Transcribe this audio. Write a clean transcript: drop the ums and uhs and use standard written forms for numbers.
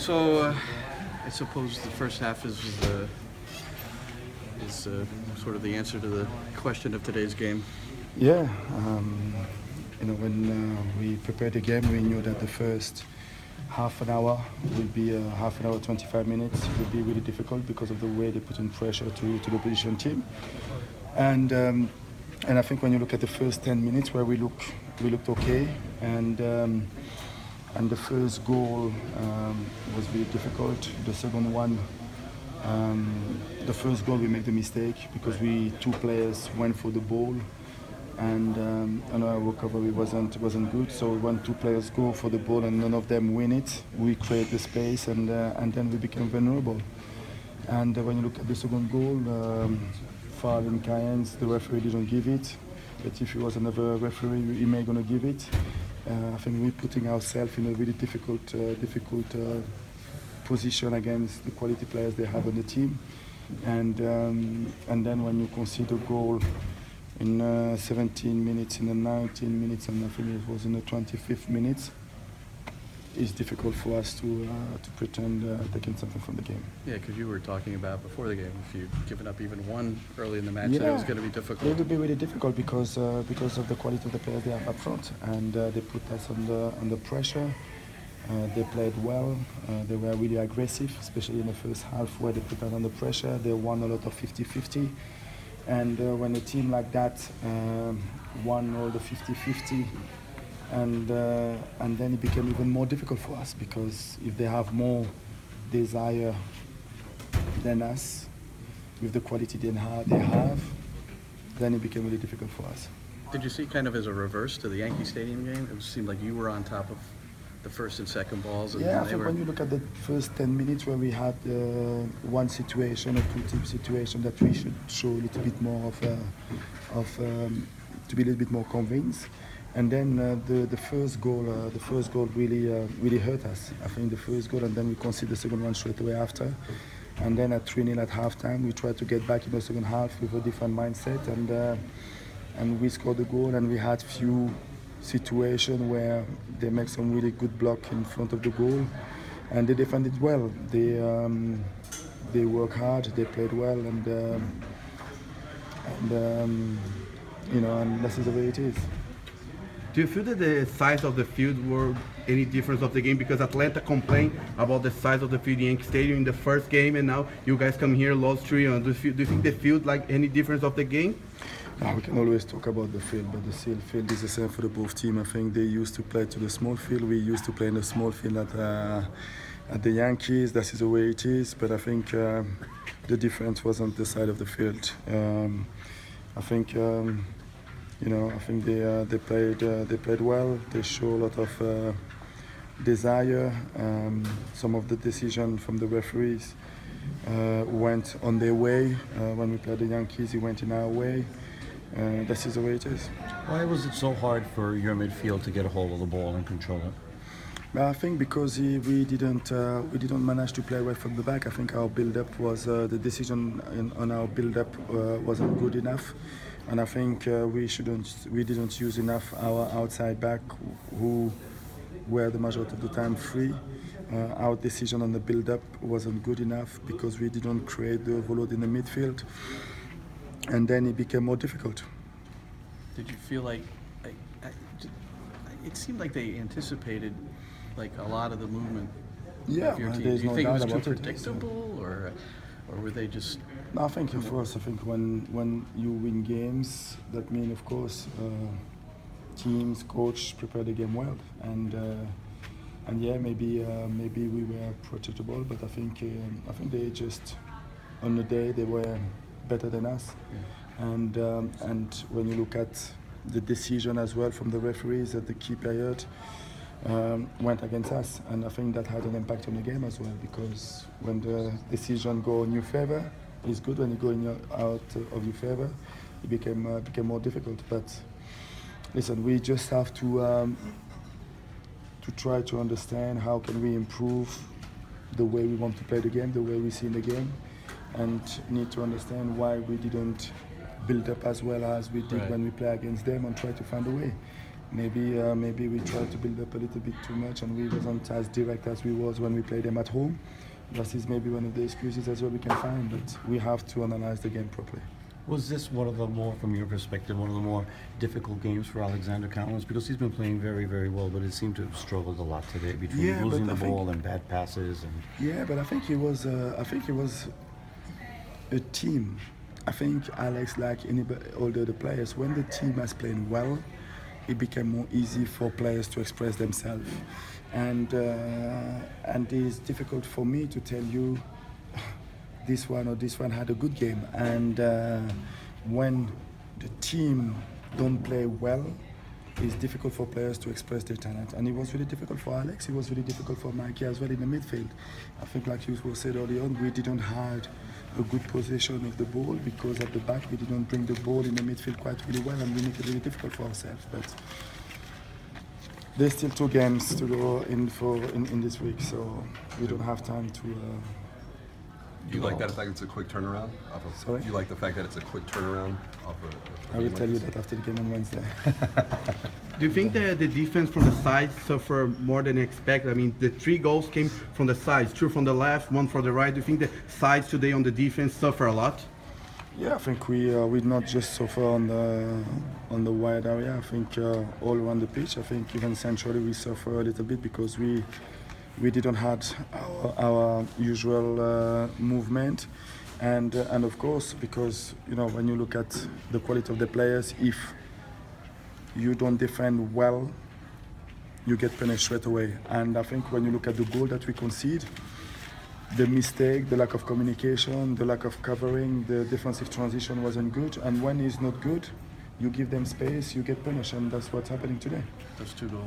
So I suppose the first half is sort of the answer to the question of today's game. Yeah, when we prepared the game, we knew that the first half an hour will be half an hour, 25 minutes will be really difficult because of the way they put in pressure to the opposition team. And I think when you look at the first 10 minutes where we looked okay, and the first goal was really difficult. The second one, the first goal we made the mistake because two players went for the ball, and our recovery wasn't good. So when two players go for the ball and none of them win it, we create the space, and then we became vulnerable. And when you look at the second goal, foul in Cayennes, the referee didn't give it. But if it was another referee, he may gonna give it. I think we're putting ourselves in a really difficult position against the quality players they have on the team. And then when you concede a goal in 17 minutes, in the 19 minutes, and I think it was in the 25th minute, it's difficult for us to pretend taking something from the game. Yeah, because you were talking about before the game, if you'd given up even one early in the match, that was going to be difficult. It would be really difficult because of the quality of the players they have up front, and they put us under pressure. They played well. They were really aggressive, especially in the first half where they put us under pressure. They won a lot of 50-50. And when a team like that won all the 50-50, and then it became even more difficult for us, because if they have more desire than us, with the quality they have, then it became really difficult for us. Did you see kind of as a reverse to the Yankee Stadium game? It seemed like you were on top of the first and second balls. And I think when you look at the first 10 minutes where we had one situation, a two-team situation, that we should show a little bit more to be a little bit more convinced. And then the first goal really hurt us. I think the first goal, and then we conceded the second one straight away after. And then at 3-0 at halftime, we tried to get back in the second half with a different mindset, and we scored the goal. And we had few situations where they make some really good block in front of the goal, and they defended well. They work hard, they played well, and this is the way it is. Do you feel that the size of the field were any difference of the game? Because Atlanta complained about the size of the field in Yankee Stadium in the first game, and now you guys come here, lost 3. Do you think the field like any difference of the game? We can always talk about the field, but the field is the same for the both teams. I think they used to play to the small field. We used to play in the small field at the Yankees. That is the way it is. But I think the difference was on the side of the field. I think they played well. They show a lot of desire. Some of the decisions from the referees went on their way. When we played the Yankees, it went in our way. This is the way it is. Why was it so hard for your midfield to get a hold of the ball and control it? I think because we didn't manage to play right from the back. I think our build-up was the decision on our build-up wasn't good enough, and I think we didn't use enough our outside back, who were the majority of the time free. Our decision on the build-up wasn't good enough because we didn't create the overload in the midfield, and then it became more difficult. Did you feel like it seemed like they anticipated like a lot of the movement of your team? Do you think it was too predictable, or were they just? No, I think when you win games, that means of course teams, coach prepare the game well, and maybe we were predictable, but I think they just on the day they were better than us, and when you look at the decision as well from the referees at the key period, went against us, and I think that had an impact on the game as well, because when the decision go in your favor, it's good. When you go out of your favor, it became more difficult. But listen, we just have to try to understand how can we improve the way we want to play the game, the way we see the game, and need to understand why we didn't build up as well as we did when we play against them, and try to find a way. Maybe we tried to build up a little bit too much, and we wasn't as direct as we was when we played them at home. That is maybe one of the excuses as well we can find, but we have to analyze the game properly. Was this one of the more, from your perspective, one of the more difficult games for Alexander Cowens? Because he's been playing very, very well, but it seemed to have struggled a lot today between losing the ball and bad passes. Yeah, but I think it was a team. I think Alex, like all the other players, when the team has played well, it became more easy for players to express themselves. And it's difficult for me to tell you this one or this one had a good game. And when the team don't play well, it's difficult for players to express their talent. And it was really difficult for Alex, it was really difficult for Mikey as well in the midfield. I think like you said earlier on, we didn't have a good possession of the ball because at the back we didn't bring the ball in the midfield quite really well, and we make it really difficult for ourselves. But there's still 2 games to go in this week, so we don't have time to. You like that fact it's a quick turnaround? Sorry? You like the fact that it's a quick turnaround off I will tell you that after the game on Wednesday. Do you think that the defense from the sides suffer more than expected? I mean, the 3 goals came from the sides, 2 from the left, 1 from the right. Do you think the sides today on the defense suffer a lot? Yeah, I think we not just suffer on the wide area. I think all around the pitch. I think even centrally we suffer a little bit because we didn't have our usual movement, and of course because when you look at the quality of the players, if you don't defend well, you get punished straight away. And I think when you look at the goal that we concede, the mistake, the lack of communication, the lack of covering, the defensive transition wasn't good. And when it's not good, you give them space, you get punished, and that's what's happening today. Those 2 goals.